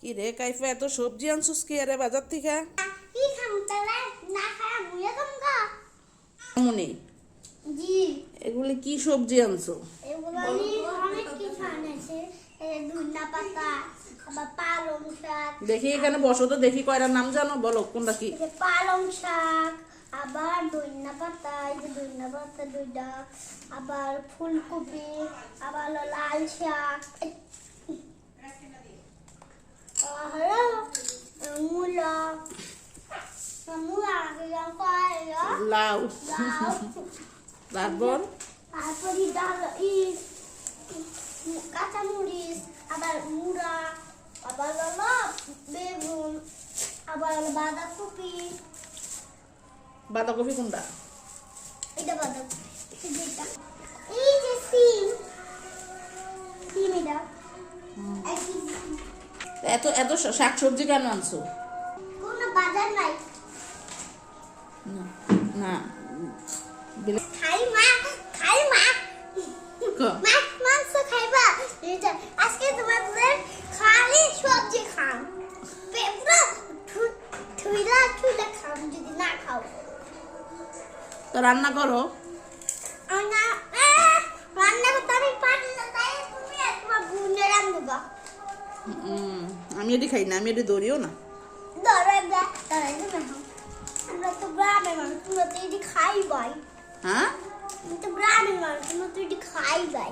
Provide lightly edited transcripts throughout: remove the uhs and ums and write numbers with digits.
কি রে কাইফা, এত সবজি আনছস কি আরে বাজার থেকে? কি খাম তাহলে না খায় মুয়ে খাম গা। মনি, জি এগুলি কি সবজি আনছো? এগুলো আমি অনেক কিছু আনেছে। ধনিয়া পাতা, আবার পালং শাক। দেখি এখানে বসো তো, দেখি কয়টার নাম জানো, বলো কোনটা কি। পালং শাক, আবার ধনিয়া পাতা, এই যে ধনিয়া পাতা দুইটা, আবার ফুলকপি, আবার হলো লাল শাক, হলো মূলা, মূলা লাউ, লাউ, তারপর তারপরে ডাল কাঁচামরিচ, আবার মুড়া, আবার হলো বেগুন, আবার হলো বাঁধাকপি। বাঁধাকপি কোনটা? এটা বাঁধাকপি, যেটা এই যে সিম, সিম এটা একই। এত এত শাক সবজি কেন আনছো? কোনো বাজার নাই। না না, খাই মা, খাই মা, মাছ মাংস খাইবা। এটা আজকে তোমাদের খালি সবজি খান, পুরো ঠুইলা ঠুইলা খান যদি না খাও। তো রান্না করো। রান্না রান্না করতে আমি পারি না, তাই তুমি তোমার বোনে রান্নবা। আমি এটি খাই না, আমি এটি দৌড়িও না। ধরো একটা তাই না, আমরা তো গ্রামের মানুষ, তোমরা তো এটি খাইবাই। হ্যাঁ, তুমি তো গ্রামের মানুষ, তোমরা তো এটি খাইবাই।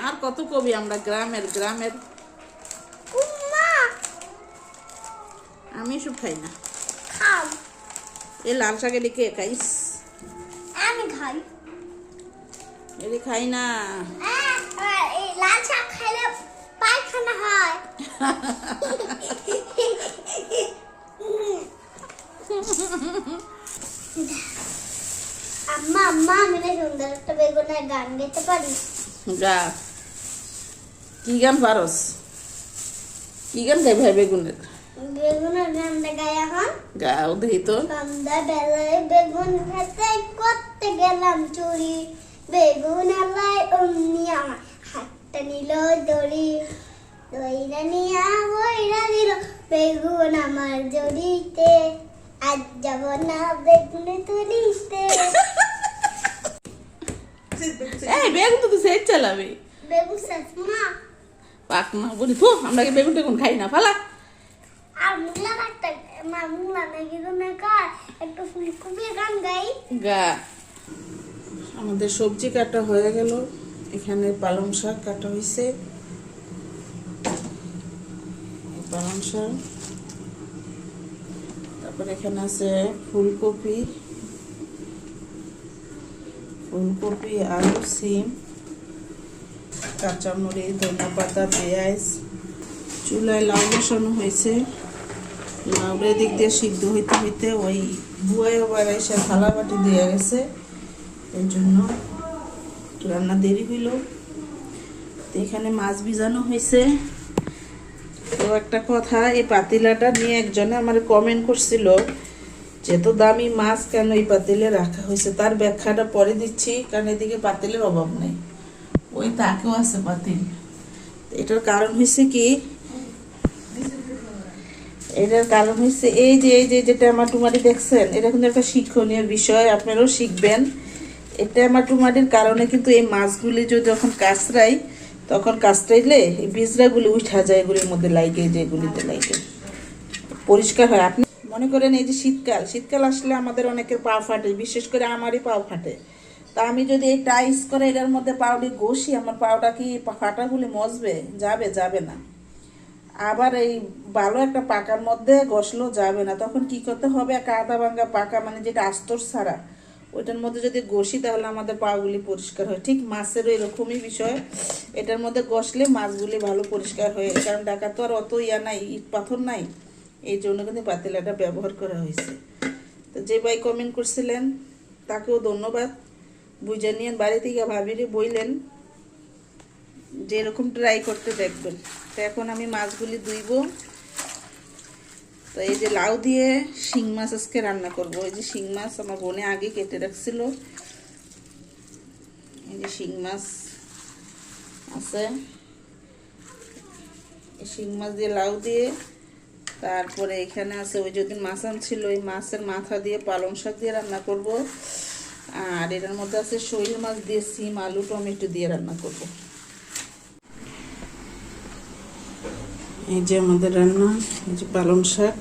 আর কত কবি আমরা গ্রামের গ্রামের। উম্মা আমি এসব খাই না। খাও। এই লাল শাক এটি কে খাইস? আমি খাই। এটি খাই না। এই লাল শাক খাইলে পায়খানা হয়। আম্মা আম্মা আমি না সুন্দর একটা বেগুনের গান গাইতে পারি। গা, কি গান পারস? কি গান গাই ভাই বেগুনের? বেগুনের গানটা গাই এখন। গাও দেখি তো। সন্ধ্যা বেলায় বেগুন খেতে করতে গেলাম চুরি, বেগুন আলায় অমনি আমার হাতটা নিল দড়ি, দইরা নিয়া বইরা দিল বেগুন আমার জড়িতে, আজ যাব না বেগুন তুলিতে। এই বেগুন তো তুই সেট চালাবি। বেগুন শেষ মা। পাক না বলি তো, আমরা কি বেগুন টেগুন খাই না, ফালা। আর মুলা একটা মা মুলা নাকি না কার একটু ফুলকপি গান গাই। গা, আমাদের সবজি কাটা হয়ে গেল। এখানে পালং শাক কাটা হয়েছে, পালং শাক। তারপর এখানে আছে ফুলকপি, ফুলকপি, আলু, সিম, কাঁচামরিচ, ধনিয়া পাতা, পেঁয়াজ। চুলায় লাউ বসানো হয়েছে। লাউর দিক দিয়ে সিদ্ধ হইতে হইতে ওই বুয়াই আবার এসে থালা বাটি দিয়ে গেছে, এই জন্য একটু রান্না দেরি হইল। তো এখানে মাছ ভিজানো হয়েছে। তো একটা কথা, এই পাতিলাটা নিয়ে একজনে আমার কমেন্ট করছিল যে তো দামি মাছ কেন এই পাতিলে রাখা হয়েছে। তার ব্যাখ্যাটা পরে দিচ্ছি, কারণ এদিকে পাতিলের অভাব নেই, ওই তাকেও আছে পাতিল। এটার কারণ হয়েছে কি, এটার কারণ হচ্ছে এই যে যেটা আমার টুমাটি দেখছেন, এটা কিন্তু একটা শিক্ষণীয় বিষয়, আপনারাও শিখবেন। এটা আমার টুমাটির কারণে কিন্তু এই মাছগুলি যখন কাঁচরাই, তখন কাঁচরাইলে এই বীজরাগুলি উঠা যায়, এগুলির মধ্যে লাইগে, যেগুলিতে লাইগে পরিষ্কার হয়। আপনি মনে করেন এই যে শীতকাল, শীতকাল আসলে আমাদের অনেকের পা ফাটে, বিশেষ করে আমারই পা ফাটে। তা আমি যদি এই টাইস করে এটার মধ্যে পাউডি ঘষি, আমার পাউটা কি ফাটাগুলি মজবে? যাবে? যাবে না। আবার এই ভালো একটা পাকার মধ্যে ঘষলেও যাবে না। তখন কি করতে হবে, একটা আধা ভাঙ্গা পাকা, মানে যেটা আস্তর ছাড়া, ওইটার মধ্যে যদি ঘষি তাহলে আমাদের পাগুলি পরিষ্কার হয়। ঠিক মাছেরও এরকমই বিষয়, এটার মধ্যে ঘষলে মাছগুলি ভালো পরিষ্কার হয়। কারণ ঢাকা তো আর অত ইয়া নাই, ইট পাথর নাই, এই জন্য কিন্তু পাতিলাটা ব্যবহার করা হয়েছে। তো যে ভাই কমেন্ট করছিলেন তাকেও ধন্যবাদ। বুঝে নিয়ে বাড়ি থেকে ভাবিরে বইলেন যে এরকম ট্রাই করতে দেখবেন। তো এখন আমি মাছগুলি ধুইব। তো এই যে লাউ দিয়ে শিং মাছ আজকে রান্না করব। এই যে শিং মাছ আমার বোনে আগে কেটে রাখছিল, এই যে শিং মাছ আছে। শিং মাছ দিয়ে লাউ দিয়ে, তারপরে এখানে আছে ওই যেদিন মাছ আনছিল ওই মাছের মাথা দিয়ে পালং শাক দিয়ে রান্না করব। আর এটার মধ্যে আছে শৈল মাছ দিয়ে সিম আলু টমেটো দিয়ে রান্না করব। এই যে আমাদের রান্না, এই যে পালং শাক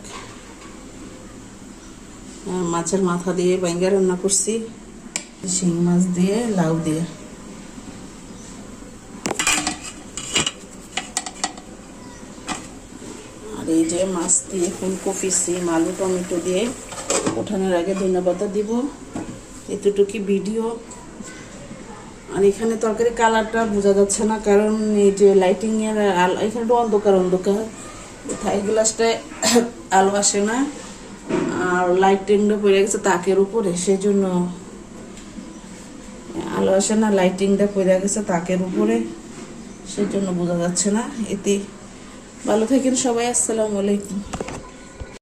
মাছের মাথা দিয়ে বাইঙ্গা রান্না করছি, শিং মাছ দিয়ে লাউ দিয়ে। আর এই যে মাছ দিয়ে ফুলকপি সিম আলু টমেটো দিয়ে ওঠানোর আগে ধন্যবাদ দিব। এতটুকু ভিডিও। আর এখানে তরকারি কালারটা বোঝা যাচ্ছে না, কারণ এই যে লাইটিং এর এখানে তো অন্ধকার অন্ধকার, থাই গ্লাসটায় আলো আসে না, আর লাইটিংটা পড়ে গেছে তাকের উপরে, সেজন্য আলো আসে না, লাইটিংটা পড়ে গেছে তাকের উপরে, সেজন্য বোঝা যাচ্ছে না। এতে ভালো থাকেন সবাই, আসসালামু আলাইকুম।